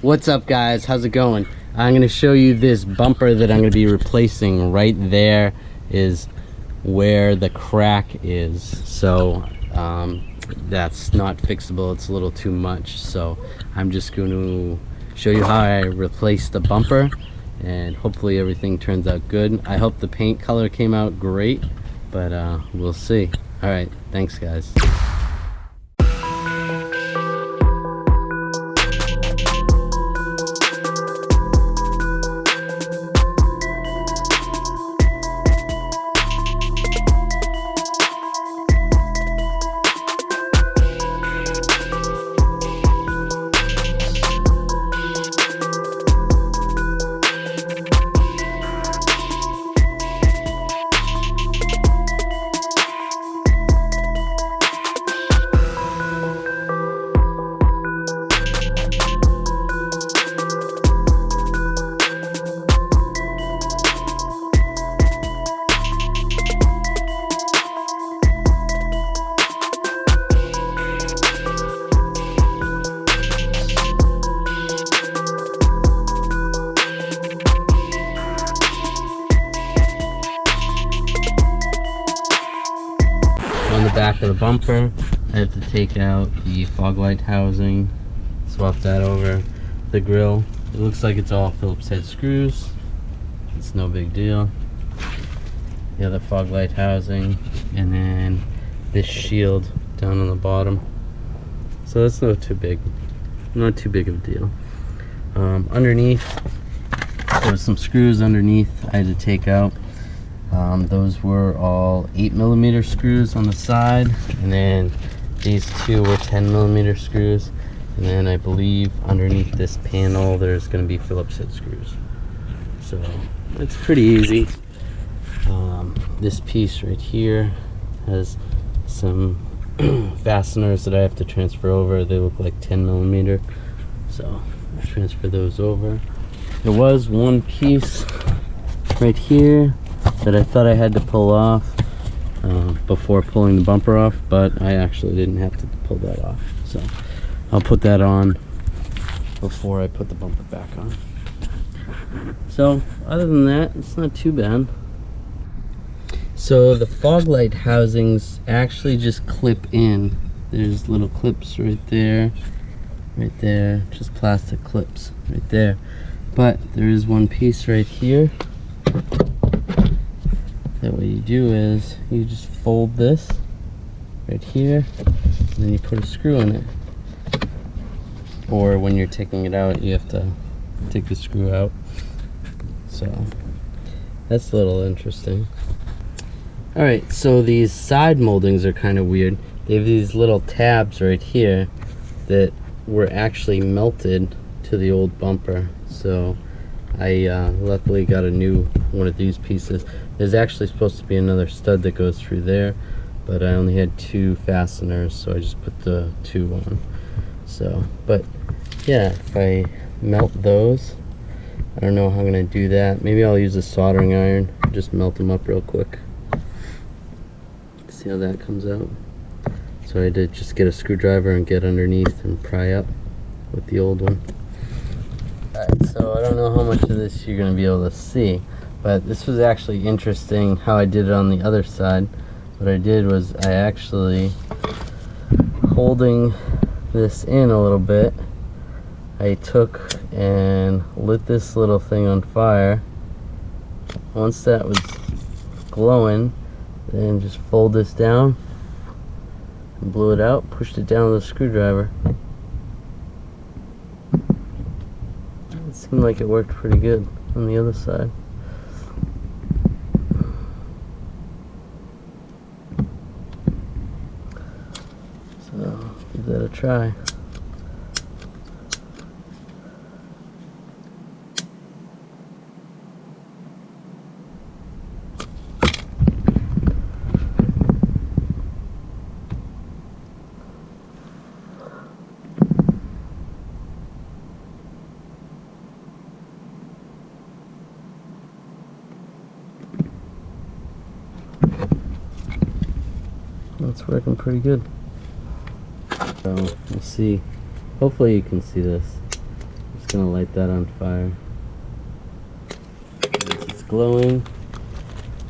What's up guys, how's it going? I'm gonna show you this bumper that I'm gonna be replacing. Right there is where the crack is, so that's not fixable. It's a little too much, so I'm just going to show you how I replace the bumper, and hopefully everything turns out good. I hope the paint color came out great, but we'll see. All right, thanks guys. On the back of the bumper, I have to take out the fog light housing, swap that over. The grille, it looks like it's all Phillips head screws. It's no big deal. The other fog light housing, and then this shield down on the bottom. So that's not too big of a deal. Underneath, there was some screws underneath I had to take out. Those were all 8mm screws on the side, and then these two were 10mm screws, and then I believe underneath this panel there's going to be Phillips head screws. So it's pretty easy. This piece right here has some fasteners that I have to transfer over. They look like 10mm, so I'll transfer those over. There was one piece right here that I thought I had to pull off before pulling the bumper off, but I actually didn't have to pull that off, so I'll put that on before I put the bumper back on. So other than that, it's not too bad. So the fog light housings actually just clip in. There's little clips right there, just plastic clips right there, but there is one piece right here that what you do is you just fold this right here, and then you put a screw in it. Or when you're taking it out, you have to take the screw out. So that's a little interesting. Alright, so these side moldings are kind of weird. They have these little tabs right here that were actually melted to the old bumper. So I luckily got a new one of these pieces. There's actually supposed to be another stud that goes through there, but I only had 2 fasteners, so I just put the 2 on. So, but yeah, if I melt those, I don't know how I'm gonna do that. Maybe I'll use a soldering iron, just melt them up real quick. See how that comes out. So I did just get a screwdriver and get underneath and pry up with the old one. Alright, so I don't know how much of this you're gonna be able to see, but this was actually interesting how I did it on the other side. What I did was I actually, holding this in a little bit, I took and lit this little thing on fire. Once that was glowing, then just fold this down and blew it out, pushed it down with a screwdriver. It seemed like it worked pretty good on the other side. So give that a try. It's working pretty good. So we'll see. Hopefully you can see this. Just gonna light that on fire. It's glowing.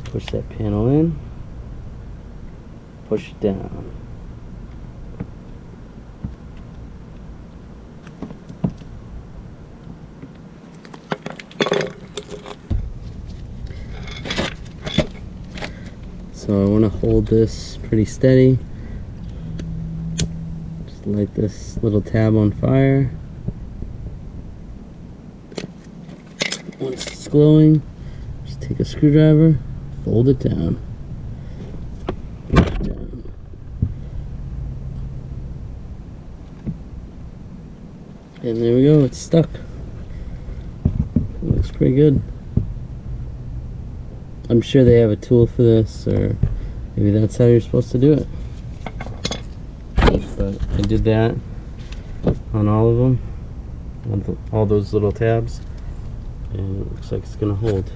Push that panel in. Push it down. So I want to hold this pretty steady. Just light this little tab on fire. Once it's glowing, just take a screwdriver, fold it down. Fold it down. And there we go, it's stuck. It looks pretty good. I'm sure they have a tool for this, or maybe that's how you're supposed to do it. But I did that on all of them, on all those little tabs, and it looks like it's gonna hold.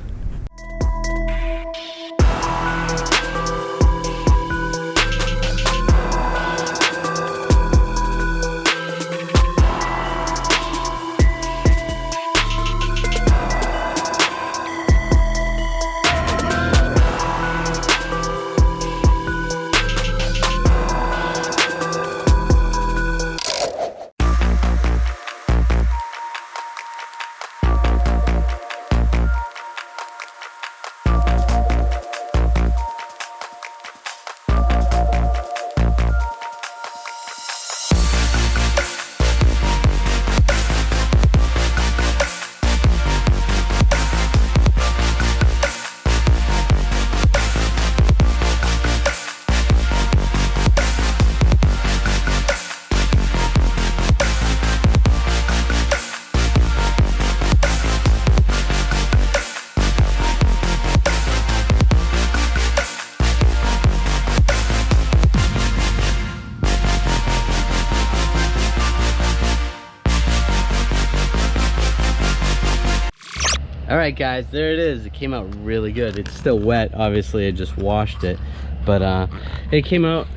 Alright guys, there it is. It came out really good. It's still wet, obviously I just washed it, but it came out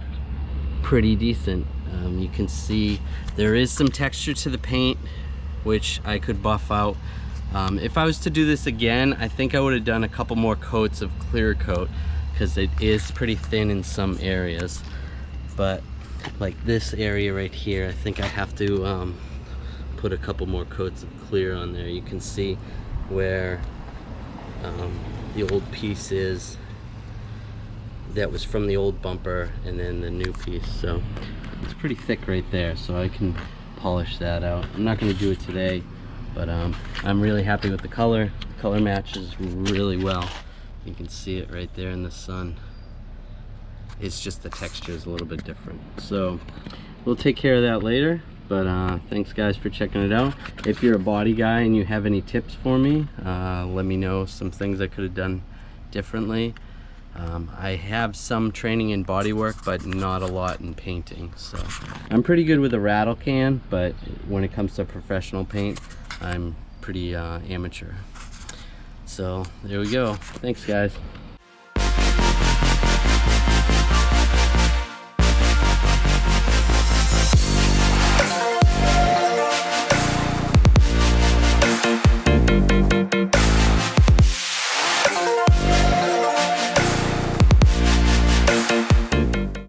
pretty decent. You can see there is some texture to the paint, which I could buff out. If I was to do this again, I think I would have done a couple more coats of clear coat, because it is pretty thin in some areas. But like this area right here, I think I have to put a couple more coats of clear on there. You can see where the old piece is that was from the old bumper, and then the new piece. So it's pretty thick right there, so I can polish that out. I'm not going to do it today, but I'm really happy with the color. The color matches really well. You can see it right there in the sun. It's just the texture is a little bit different, so we'll take care of that later. But thanks guys for checking it out. If you're a body guy and you have any tips for me, let me know some things I could have done differently. I have some training in body work, but not a lot in painting. So I'm pretty good with a rattle can, but when it comes to professional paint, I'm pretty amateur. So there we go. Thanks guys.